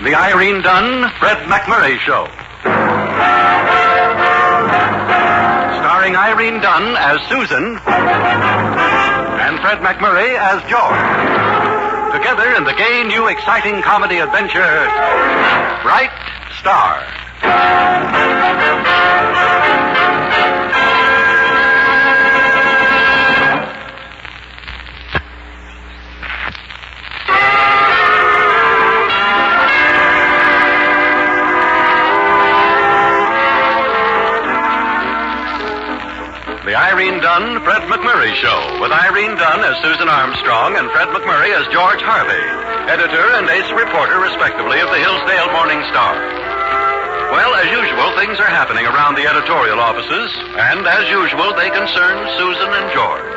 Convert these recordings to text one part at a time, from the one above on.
The Irene Dunn, Fred McMurray Show. Starring Irene Dunn as Susan and Fred McMurray as George. Together in the gay, new, exciting comedy adventure, Bright Star. The Irene Dunn, Fred McMurray Show, with Irene Dunn as Susan Armstrong and Fred McMurray as George Harvey, editor and ace reporter, respectively, of the Hillsdale Morning Star. Well, as usual, things are happening around the editorial offices, and as usual, they concern Susan and George.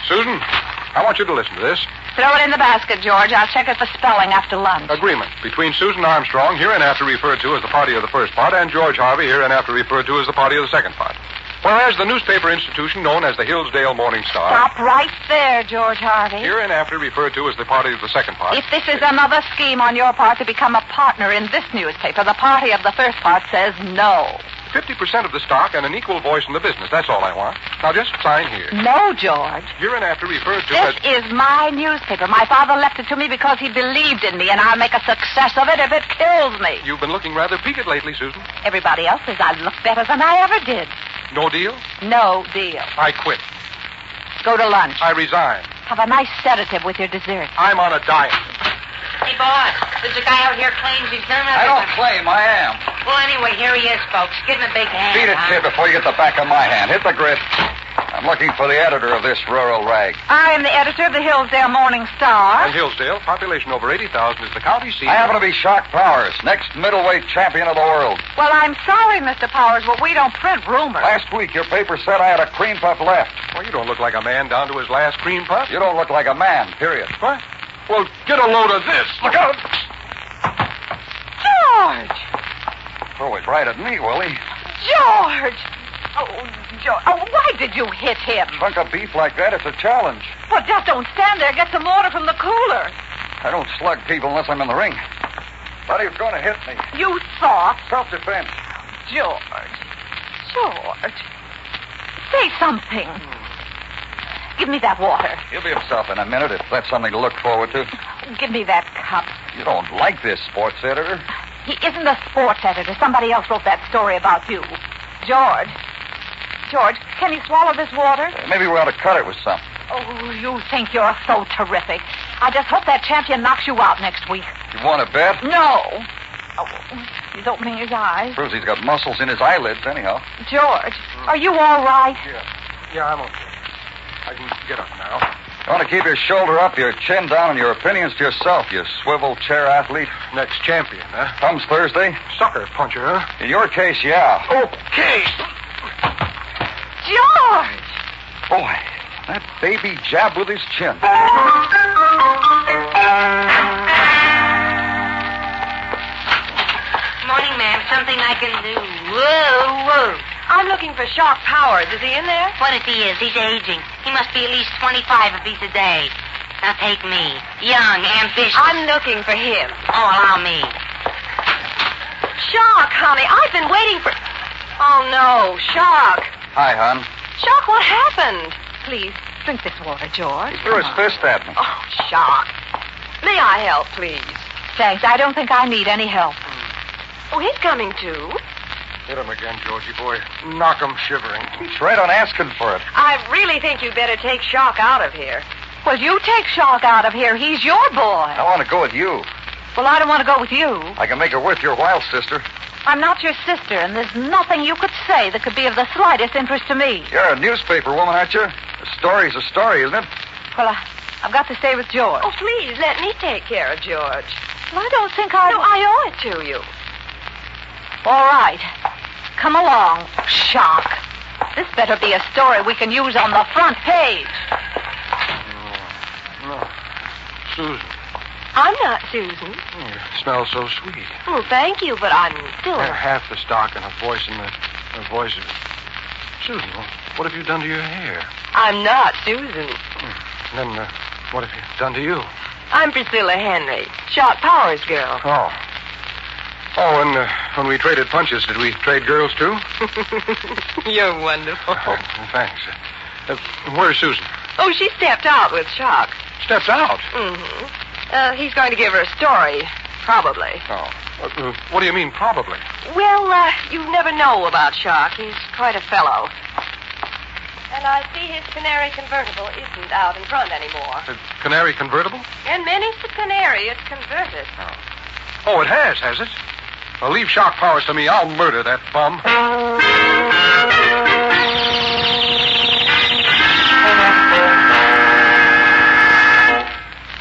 Susan, I want you to listen to this. Throw it in the basket, George. I'll check it for spelling after lunch. Agreement between Susan Armstrong, hereinafter referred to as the party of the first part, and George Harvey, hereinafter referred to as the party of the second part. Whereas the newspaper institution known as the Hillsdale Morning Star... Stop right there, George Harvey. Hereinafter referred to as the party of the second part... If this is another scheme on your part to become a partner in this newspaper, the party of the first part says no. 50% of the stock and an equal voice in the business. That's all I want. Now, just sign here. No, George. Hereinafter referred to as... This is my newspaper. My father left it to me because he believed in me, and I'll make a success of it if it kills me. You've been looking rather peaked lately, Susan. Everybody else says I look better than I ever did. No deal? No deal. I quit. Go to lunch. I resign. Have a nice sedative with your dessert. I'm on a diet. Hey, boss, there's a guy out here claims he's done everything. I don't claim, I am. Well, anyway, here he is, folks. Give him a big hand. Beat it, kid, before you get the back of my hand. Hit the grit. I'm looking for the editor of this rural rag. I am the editor of the Hillsdale Morning Star. And Hillsdale, population over 80,000, is the county seat. I happen to be Shock Powers, next middleweight champion of the world. Well, I'm sorry, Mr. Powers, but we don't print rumors. Last week, your paper said I had a cream puff left. Well, you don't look like a man down to his last cream puff. You don't look like a man, period. What? Well, get a load of this. Look out. George! Throw it right at me, Willie. George! Oh, George. Oh, why did you hit him? Chunk of beef like that, it's a challenge. Well, just don't stand there. Get some water from the cooler. I don't slug people unless I'm in the ring. Thought he was going to hit me. You thought? Self-defense. George. George. Say something. Give me that water. He'll be himself in a minute if that's something to look forward to. Give me that cup. You don't like this sports editor? He isn't a sports editor. Somebody else wrote that story about you. George. George, can you swallow this water? Maybe we ought to cut it with something. Oh, you think you're so terrific. I just hope that champion knocks you out next week. You want to bet? No. Oh, he's opening his eyes. Proves he's got muscles in his eyelids, anyhow. George, are you all right? Yeah, I'm okay. I can get up now. You want to keep your shoulder up, your chin down, and your opinions to yourself, you swivel chair athlete? Next champion, huh? Comes Thursday? Sucker puncher, huh? In your case, yeah. Okay. George! Boy, that baby jabbed with his chin. Morning, ma'am. Something I can do. Whoa. I'm looking for Shock Powers. Is he in there? What if he is? He's aging. He must be at least 25 apiece a day. Now take me. Young, ambitious. I'm looking for him. Oh, allow me. Shock, honey. I've been waiting for... Oh, no. Shock. Hi, hon. Shock, what happened? Please, drink this water, George. He threw his fist at me. Oh, Shock. May I help, please? Thanks. I don't think I need any help. Oh, he's coming, too. Hit him again, Georgie boy. Knock him shivering. He's right on asking for it. I really think you'd better take Shock out of here. Well, you take Shock out of here. He's your boy. I want to go with you. Well, I don't want to go with you. I can make it worth your while, sister. I'm not your sister, and there's nothing you could say that could be of the slightest interest to me. You're a newspaper woman, aren't you? A story's a story, isn't it? Well, I've got to stay with George. Oh, please, let me take care of George. Well, I don't think I... No, I owe it to you. All right. Come along, Shock. This better be a story we can use on the front page. No. Susan. I'm not Susan. You smell so sweet. Well, thank you, but I'm still... Half the stock and a voice in the... voice of... Susan, What have you done to your hair? I'm not Susan. Then, what have you done to you? I'm Priscilla Henry, Shock Powers girl. Oh. Oh, and when we traded punches, did we trade girls, too? You're wonderful. Thanks. Where's Susan? Oh, she stepped out with Shock. Stepped out? Mm-hmm. He's going to give her a story, probably. Oh. What do you mean, probably? Well, you never know about Shock. He's quite a fellow. And I see his canary convertible isn't out in front anymore. A canary convertible? And many's the canary it's converted. Oh, it has it? Well, leave Shock Powers to me. I'll murder that bum.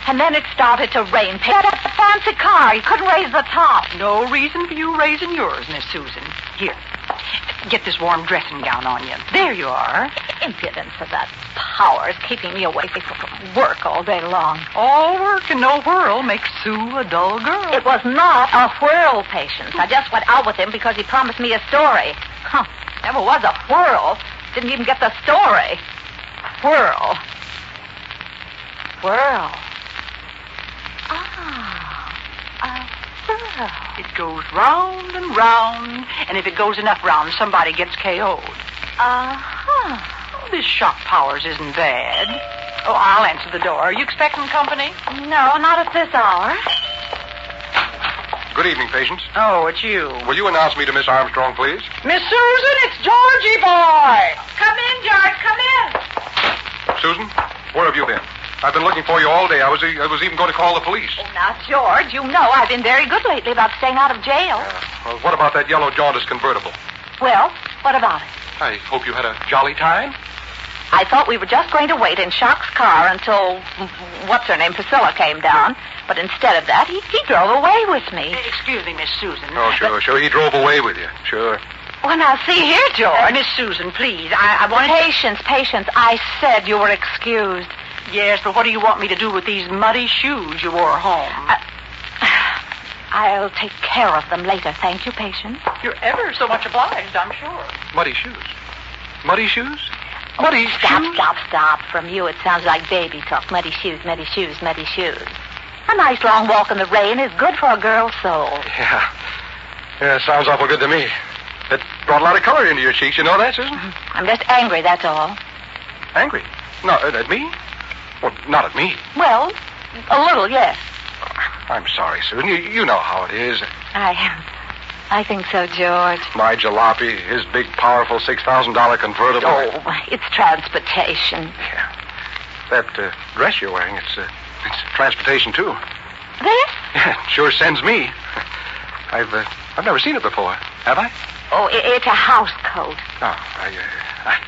And then it started to rain. That fancy car. You couldn't raise the top. No reason for you raising yours, Miss Susan. Here, get this warm dressing gown on you. There you are. Impudence of that Powers keeping me away from work all day long. All work and no whirl makes Sue a dull girl. It was not a whirl, Patience. I just went out with him because he promised me a story. Huh. Never was a whirl. Didn't even get the story. Whirl. Whirl. Whirl. It goes round and round, and if it goes enough round, somebody gets KO'd. Uh-huh. This Shock Powers isn't bad. Oh, I'll answer the door. Are you expecting company? No, not at this hour. Good evening, Patience. Oh, it's you. Will you announce me to Miss Armstrong, please? Miss Susan, it's Georgie boy. Come in, George. Come in. Susan, where have you been? I've been looking for you all day. I was even going to call the police. Oh, now, George, you know I've been very good lately about staying out of jail. Well, what about that yellow jaundice convertible? Well, what about it? I hope you had a jolly time. I thought we were just going to wait in Shock's car until, what's-her-name, Priscilla came down. But instead of that, he drove away with me. Excuse me, Miss Susan. Oh, sure. He drove away with you. Sure. Well, now, see here, George. Miss Susan, please. I want to... Patience. I said you were excused. Yes, but what do you want me to do with these muddy shoes you wore home? I'll take care of them later. Thank you, Patience. You're ever so much obliged, I'm sure. Muddy shoes? Muddy shoes? Muddy shoes? Stop. From you, it sounds like baby talk. Muddy shoes. A nice long walk in the rain is good for a girl's soul. Yeah, sounds awful good to me. It brought a lot of color into your cheeks. You know that, Susan? I'm just angry, that's all. Angry? No, at me? Well, not at me. Well, a little, yes. I'm sorry, Susan. You know how it is. I think so, George. My jalopy, his big, powerful $6,000 convertible. Oh, it's transportation. Yeah. That dress you're wearing, it's transportation, too. This? Yeah, it sure sends me. I've never seen it before. Have I? Oh, it's a house coat. Oh,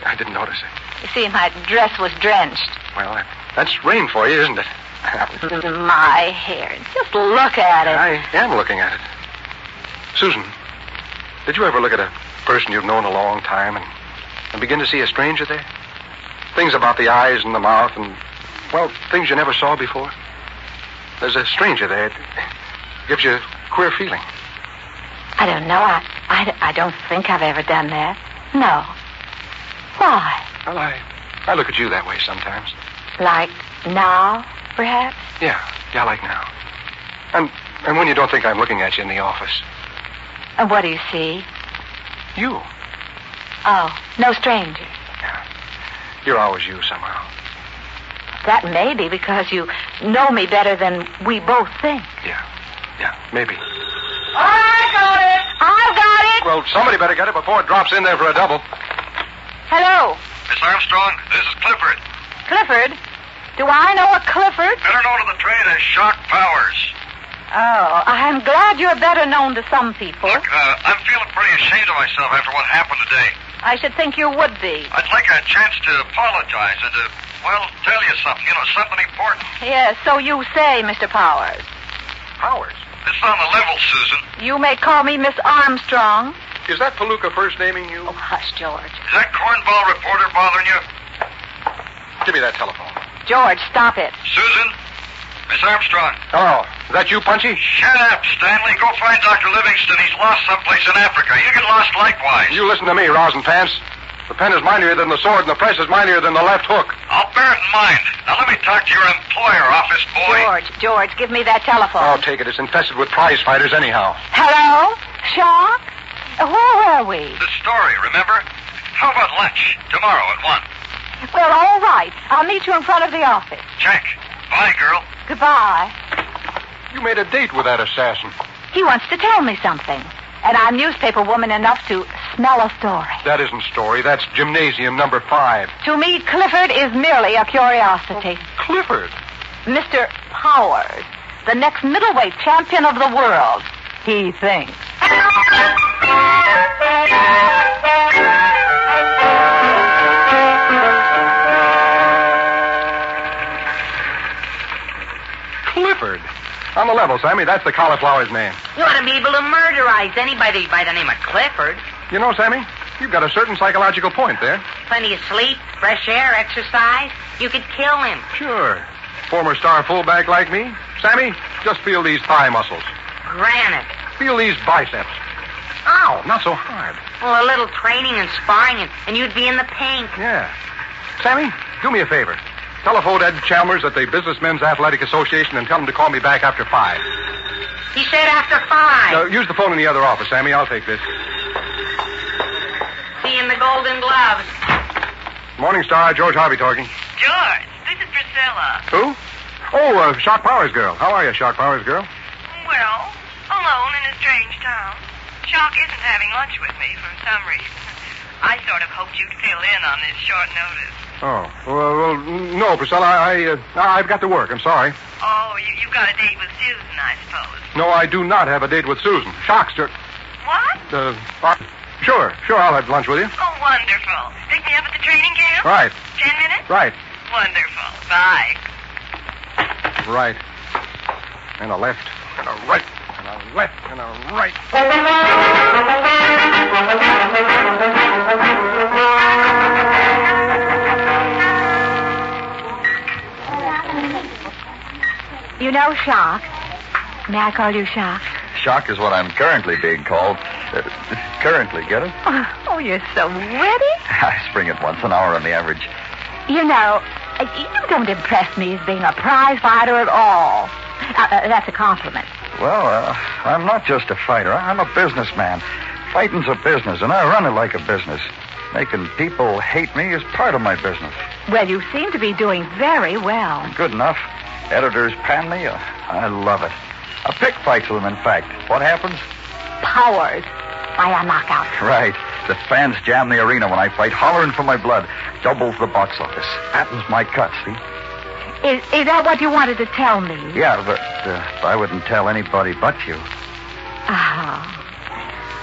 I didn't notice it. You see, my dress was drenched. Well, that's rain for you, isn't it? My hair. Just look at it. I am looking at it. Susan, did you ever look at a person you've known a long time and begin to see a stranger there? Things about the eyes and the mouth and, well, things you never saw before. There's a stranger there. It gives you a queer feeling. I don't know. I don't think I've ever done that. No. Why? Well, I look at you that way sometimes. Like now, perhaps? Yeah, like now. And when you don't think I'm looking at you in the office. And what do you see? You. Oh, no stranger. Yeah. You're always you somehow. That may be because you know me better than we both think. Yeah, maybe. I got it! Well, somebody better get it before it drops in there for a double. Hello. Miss Armstrong, this is Clifford. Clifford? Do I know a Clifford? Better known to the trade as Shock Powers. Oh, I'm glad you're better known to some people. Look, I'm feeling pretty ashamed of myself after what happened today. I should think you would be. I'd like a chance to apologize and to, tell you something. Something important. Yes, so you say, Mr. Powers. Powers? This is on the level, Susan. You may call me Miss Armstrong. Is that Palooka first naming you? Oh, hush, George. Is that cornball reporter bothering you? Give me that telephone. George, stop it. Susan? Miss Armstrong. Oh, is that you, Punchy? Shut up, Stanley. Go find Dr. Livingston. He's lost someplace in Africa. You get lost likewise. You listen to me, Rosin Pants. The pen is mightier than the sword, and the press is mightier than the left hook. I'll bear it in mind. Now let me talk to your employer, office boy. George, give me that telephone. I'll take it. It's infested with prize fighters anyhow. Hello? Shock? Where were we? The story, remember? How about lunch? Tomorrow at 1. Well, all right. I'll meet you in front of the office. Check. Bye, girl. Goodbye. You made a date with that assassin. He wants to tell me something. And I'm newspaper woman enough to smell a story. That isn't story. That's gymnasium number 5. To meet Clifford is merely a curiosity. Clifford? Mr. Powers, the next middleweight champion of the world, he thinks. Clifford. On the level, Sammy, that's the cauliflower's name. You ought to be able to murderize anybody by the name of Clifford. You know, Sammy, you've got a certain psychological point there. Plenty of sleep, fresh air, exercise. You could kill him. Sure. Former star fullback like me. Sammy, just feel these thigh muscles. Granite. Feel these biceps. Ow, not so hard. Well, a little training and sparring, and you'd be in the pink. Yeah. Sammy, do me a favor. Telephone Ed Chalmers at the Businessmen's Athletic Association and tell him to call me back after 5. He said after 5. Use the phone in the other office, Sammy. I'll take this. See you in the Golden Gloves. Morning Star, George Harvey talking. George, this is Priscilla. Who? Oh, Shock Powers girl. How are you, Shock Powers girl? Well, alone in a strange town. Shock isn't having lunch with me for some reason. I sort of hoped you'd fill in on this short notice. Oh, well, no, Priscilla, I've got to work. I'm sorry. Oh, you've got a date with Susan, I suppose. No, I do not have a date with Susan. Shockster. What? Sure, I'll have lunch with you. Oh, wonderful. Pick me up at the training camp? Right. 10 minutes? Right. Wonderful. Bye. Right. And a left, and a right, and a left, and a right. You know Shock. May I call you Shock? Shock is what I'm currently being called. Currently, get it? Oh, you're so witty. I spring it once an hour on the average. You know, you don't impress me as being a prize fighter at all. That's a compliment. Well, I'm not just a fighter. I'm a businessman. Fighting's a business, and I run it like a business. Making people hate me is part of my business. Well, you seem to be doing very well. Good enough. Editors pan me. I love it. I pick fights with them, in fact. What happens? Powers by a knockout. Right. The fans jam the arena when I fight, hollering for my blood. Doubles the box office. Happens my cut, see? Is that what you wanted to tell me? Yeah, but I wouldn't tell anybody but you. Oh.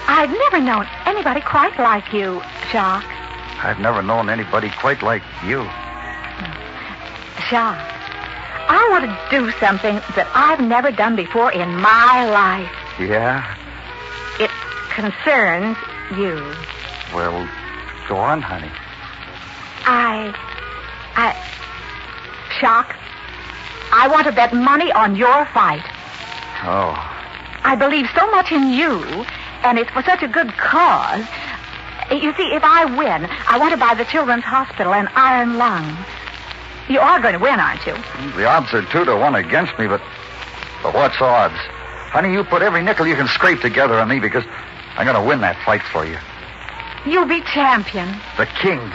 I've never known anybody quite like you, Shock. I've never known anybody quite like you. Shock, I want to do something that I've never done before in my life. Yeah? It concerns you. Well, go on, honey. Shock, I want to bet money on your fight. Oh. I believe so much in you, and it's for such a good cause. You see, if I win, I want to buy the Children's Hospital an iron lung. You are going to win, aren't you? The odds are 2-1 against me, but what's odds? Honey, you put every nickel you can scrape together on me because I'm going to win that fight for you. You'll be champion. The king.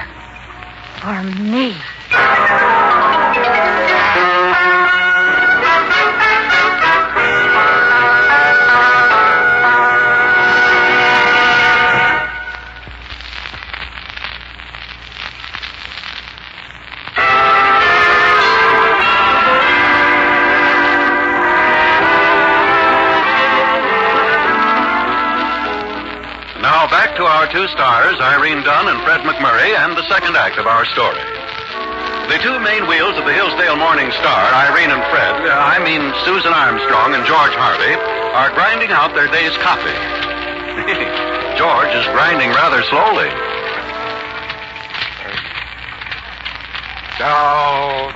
For me. Now back to our two stars, Irene Dunn and Fred McMurray, and the second act of our story. The two main wheels of the Hillsdale Morning Star, Irene and Fred, I mean Susan Armstrong and George Harvey, are grinding out their day's coffee. George is grinding rather slowly. Now,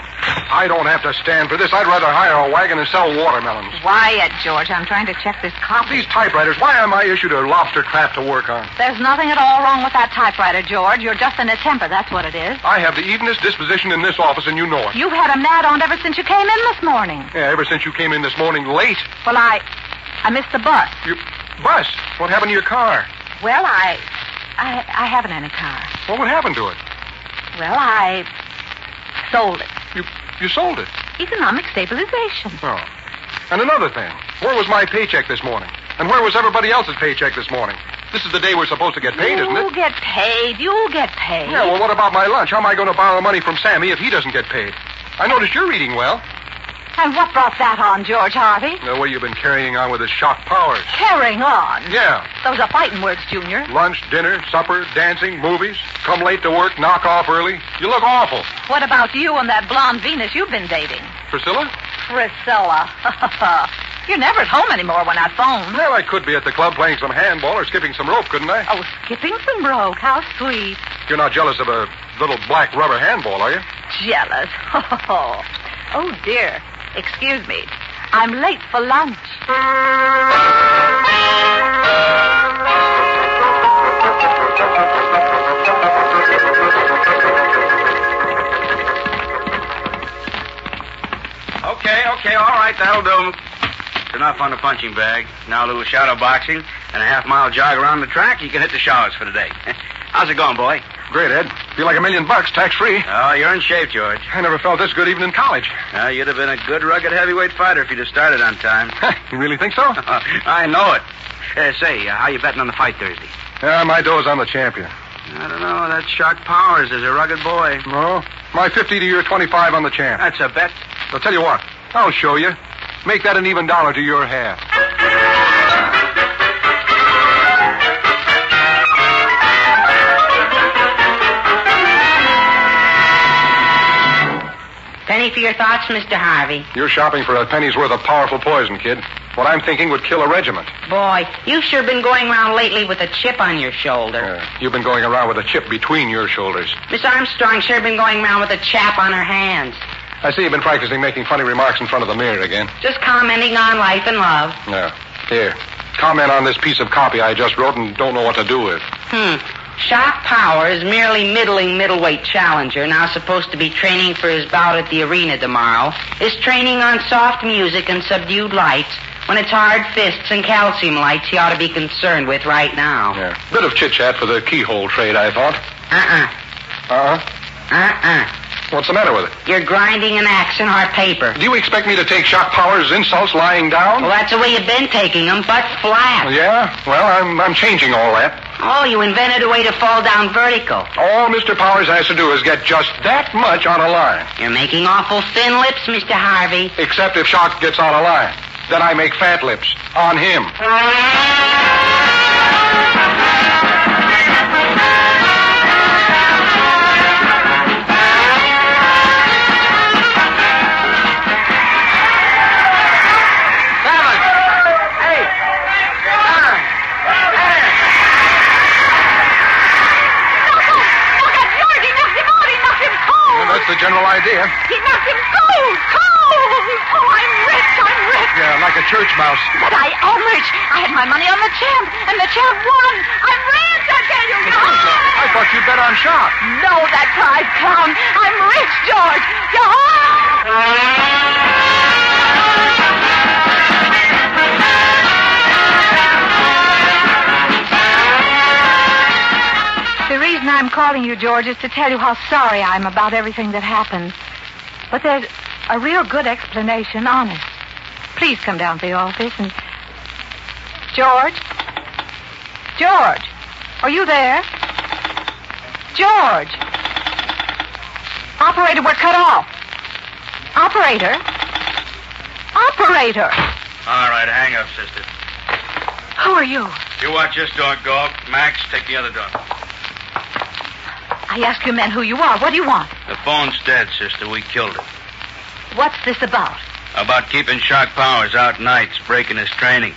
I don't have to stand for this. I'd rather hire a wagon and sell watermelons. Quiet, George. I'm trying to check this copy. These typewriters, why am I issued a lobster trap to work on? There's nothing at all wrong with that typewriter, George. You're just in a temper, that's what it is. I have the evenest disposition in this office, and you know it. You've had a mad on ever since you came in this morning. Yeah, ever since you came in this morning late. Well, I missed the bus. You... Bus? What happened to your car? Well, I haven't any car. Well, what happened to it? Well, I sold it. You sold it? Economic stabilization. Oh. And another thing. Where was my paycheck this morning? And where was everybody else's paycheck this morning? This is the day we're supposed to get paid, isn't it? You'll get paid. You'll get paid. Yeah, well, what about my lunch? How am I going to borrow money from Sammy if he doesn't get paid? I noticed you're reading well. And what brought that on, George Harvey? The way you've been carrying on with this shock powers. Carrying on? Yeah. Those are fighting words, Junior. Lunch, dinner, supper, dancing, movies. Come late to work, knock off early. You look awful. What about you and that blonde Venus you've been dating? Priscilla? Priscilla. You're never at home anymore when I phone. Well, I could be at the club playing some handball or skipping some rope, couldn't I? Oh, skipping some rope. How sweet. You're not jealous of a little black rubber handball, are you? Jealous. Oh, dear. Excuse me. I'm late for lunch. Okay, all right, that'll do. It's enough on the punching bag. Now a little shadow boxing and a half-mile jog around the track. You can hit the showers for today. How's it going, boy? Great, Ed. Feel like $1 million, tax-free. Oh, you're in shape, George. I never felt this good even in college. You'd have been a good, rugged heavyweight fighter if you'd have started on time. You really think so? I know it. Say, how you betting on the fight Thursday? My dough's on the champion. I don't know. That Shock Powers is a rugged boy. No. My 50 to your 25 on the champ. That's a bet. I'll tell you what. I'll show you. Make that an even dollar to your half. Penny for your thoughts, Mr. Harvey. You're shopping for a penny's worth of powerful poison, kid. What I'm thinking would kill a regiment. Boy, you've sure been going around lately with a chip on your shoulder. You've been going around with a chip between your shoulders. Miss Armstrong sure been going around with a chap on her hands. I see you've been practicing making funny remarks in front of the mirror again. Just commenting on life and love. Yeah. Here. Comment on this piece of copy I just wrote and don't know what to do with. Shock Powers, merely middling middleweight challenger, now supposed to be training for his bout at the arena tomorrow, is training on soft music and subdued lights when it's hard fists and calcium lights he ought to be concerned with right now. Yeah. Bit of chit-chat for the keyhole trade, I thought. What's the matter with it? You're grinding an axe in our paper. Do you expect me to take Shock Powers' insults lying down? Well, that's the way you've been taking them, but flat. Yeah? Well, I'm changing all that. Oh, you invented a way to fall down vertical. All Mr. Powers has to do is get just that much on a line. You're making awful thin lips, Mr. Harvey. Except if Shock gets on a line. Then I make fat lips. On him. The general idea. He knocked him cold. Oh, I'm rich. Yeah, like a church mouse. But I'm rich. I had my money on the champ, and the champ won. I'm rich, I tell you. I thought you'd bet on Shock. No, that prize clown. I'm rich, George. The reason I'm calling you, George, is to tell you how sorry I'm about everything that happened. But there's a real good explanation, honest. Please come down to the office and... George? George? Are you there? George? Operator, we're cut off. Operator? Operator! All right, hang up, sister. Who are you? You watch this dog go. Max, take the other dog. I asked you men who you are. What do you want? The phone's dead, sister. We killed it. What's this about? About keeping Shock Powers out nights, breaking his training.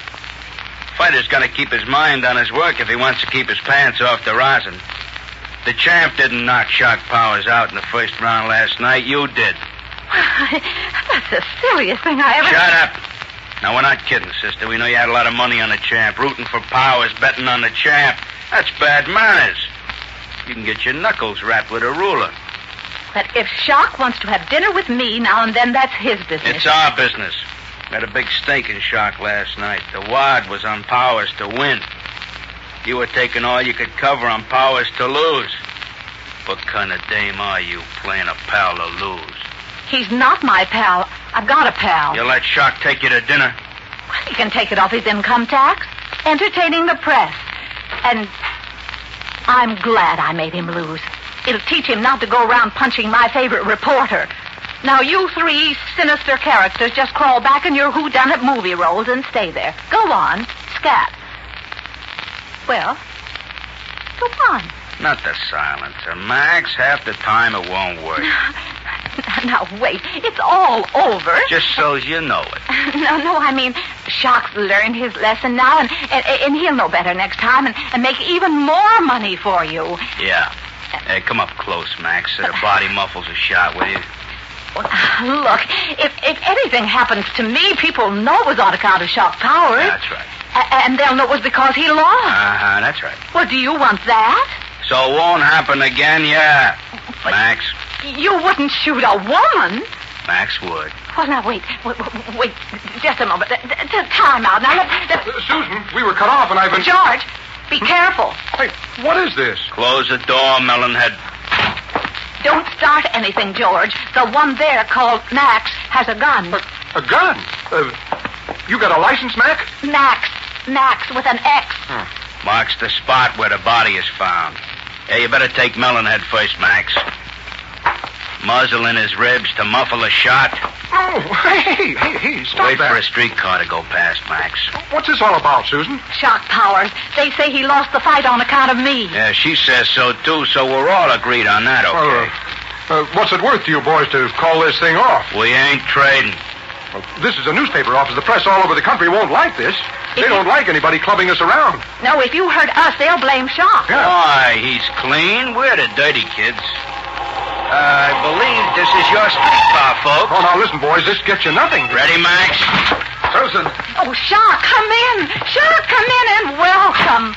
Fighter's got to keep his mind on his work if he wants to keep his pants off the rosin. The champ didn't knock Shock Powers out in the first round last night. You did. That's the silliest thing I ever... Shut up. Now, we're not kidding, sister. We know you had a lot of money on the champ, rooting for Powers, betting on the champ. That's bad manners. You can get your knuckles wrapped with a ruler. But if Shock wants to have dinner with me now and then, that's his business. It's our business. We had a big stake in Shock last night. The wad was on Powers to win. You were taking all you could cover on Powers to lose. What kind of dame are you, playing a pal to lose? He's not my pal. I've got a pal. You let Shock take you to dinner? Well, he can take it off his income tax. Entertaining the press. And I'm glad I made him lose. It'll teach him not to go around punching my favorite reporter. Now, you three sinister characters just crawl back in your whodunit movie roles and stay there. Go on. Scat. Well, go on. Not the silencer, Max. Half the time it won't work. Now, wait. It's all over. Just so's you know it. No, I mean, Shock's learned his lesson now, and he'll know better next time and make even more money for you. Yeah. Hey, come up close, Max, so the body muffles a shot, will you? Look, if anything happens to me, people know it was on account of Shock Powers. That's right. And they'll know it was because he lost. Uh-huh, that's right. Well, do you want that? So it won't happen again, yeah. But Max? You wouldn't shoot a woman. Max would. Well, now, wait, just a moment. Just time out. Now, Susan, we were cut off and I've been... George, be careful. Hey, what is this? Close the door, Melonhead. Don't start anything, George. The one there called Max has a gun. A gun? You got a license, Mac? Max with an X. Marks the spot where the body is found. Yeah, you better take Melonhead first, Max. Muzzle in his ribs to muffle a shot. Oh, hey, stop Wait that. for a streetcar to go past, Max. What's this all about, Susan? Shock Powers. They say he lost the fight on account of me. Yeah, she says so, too, so we're all agreed on that, okay? What's it worth to you boys to call this thing off? We ain't trading. Well, this is a newspaper office. The press all over the country won't like this. They don't like anybody clubbing us around. No, if you hurt us, they'll blame Shock. Yeah. Why, he's clean. We're the dirty kids. I believe this is your streetcar, folks. Oh, now listen, boys, this gets you nothing. Ready, Max? Susan. Oh, Shock, come in. Shock, come in and welcome.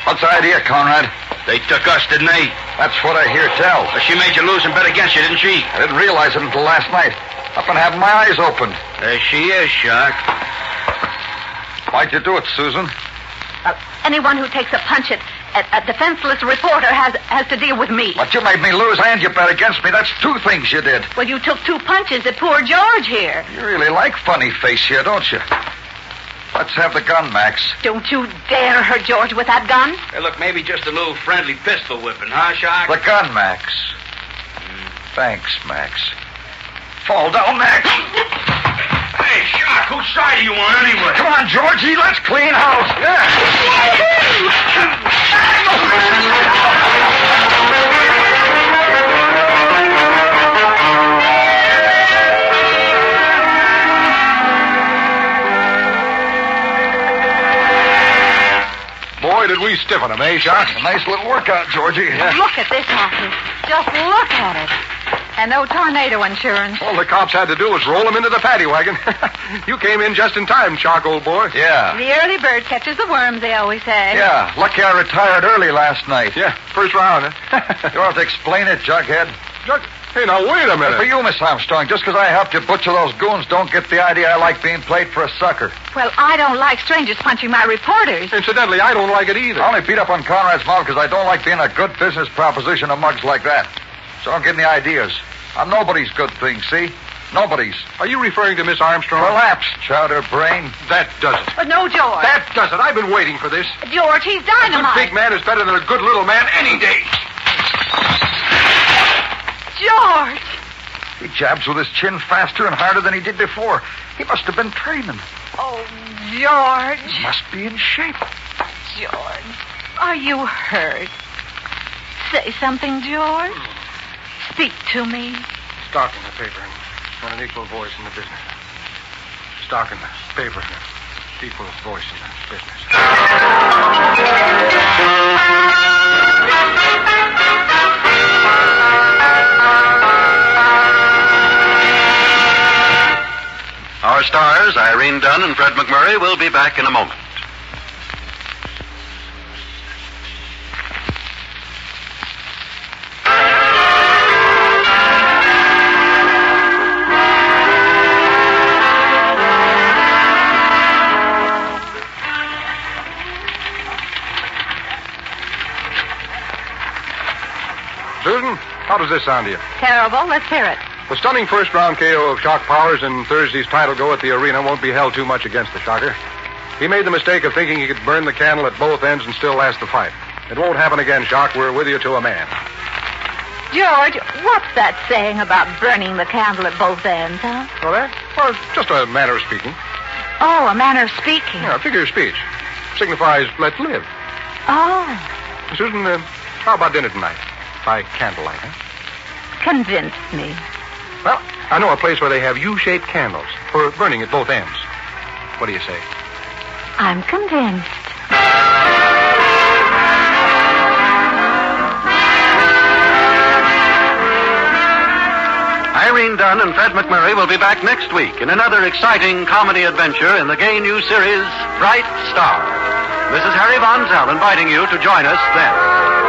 What's the idea, Conrad? They took us, didn't they? That's what I hear tell. Well, she made you lose and bet against you, didn't she? I didn't realize it until last night. I've been having my eyes opened. There she is, Shock. Why'd you do it, Susan? Anyone who takes a punch at a defenseless reporter has to deal with me. But you made me lose and you bet against me. That's two things you did. Well, you took two punches at poor George here. You really like funny face here, don't you? Let's have the gun, Max. Don't you dare hurt George with that gun. Hey, look, maybe just a little friendly pistol whipping, huh, Shock? The gun, Max. Thanks, Max. Fall down, Max. Hey, Shock, whose side are you on anyway? Come on, Georgie, let's clean house. Boy, did we stiffen him, eh, Shock? A nice little workout, Georgie. Look at this office. Just look at it. And no tornado insurance. All the cops had to do was roll him into the paddy wagon. You came in just in time, Shock, old boy. Yeah. The early bird catches the worms, they always say. Yeah, lucky I retired early last night. Yeah, first round, huh? You want to explain it, Jughead? Hey, now, wait a minute. For you, Miss Armstrong, just because I helped you butcher those goons, don't get the idea I like being played for a sucker. Well, I don't like strangers punching my reporters. Incidentally, I don't like it either. I only beat up on Conrad's mouth because I don't like being a good business proposition to mugs like that. So don't give me ideas. I'm nobody's good thing, see? Nobody's. Are you referring to Miss Armstrong? Relax, chowder brain. That does it. But no, George. That does it. I've been waiting for this. George, he's A good dynamite. big man is better than a good little man any day. George. He jabs with his chin faster and harder than he did before. He must have been training. Oh, George. He must be in shape. George, are you hurt? Say something, George. Speak to me. Stock in the paper and an equal voice in the business. Stock in the paper and an equal voice in the business. Our stars, Irene Dunn and Fred McMurray, will be back in a moment. Susan, how does this sound to you? Terrible. Let's hear it. The stunning first-round KO of Shock Powers in Thursday's title go at the arena won't be held too much against the Shocker. He made the mistake of thinking he could burn the candle at both ends and still last the fight. It won't happen again, Shock. We're with you to a man. George, what's that saying about burning the candle at both ends, huh? Oh, that? Well, it's just a manner of speaking. Oh, a manner of speaking. Yeah, a figure of speech. Signifies let's live. Oh, Susan, how about dinner tonight? By candlelight, huh? convinced me. Well, I know a place where they have U-shaped candles for burning at both ends. What do you say? I'm convinced. Irene Dunn and Fred McMurray will be back next week in another exciting comedy adventure in the gay new series, Bright Star. This is Harry Von Zell inviting you to join us then.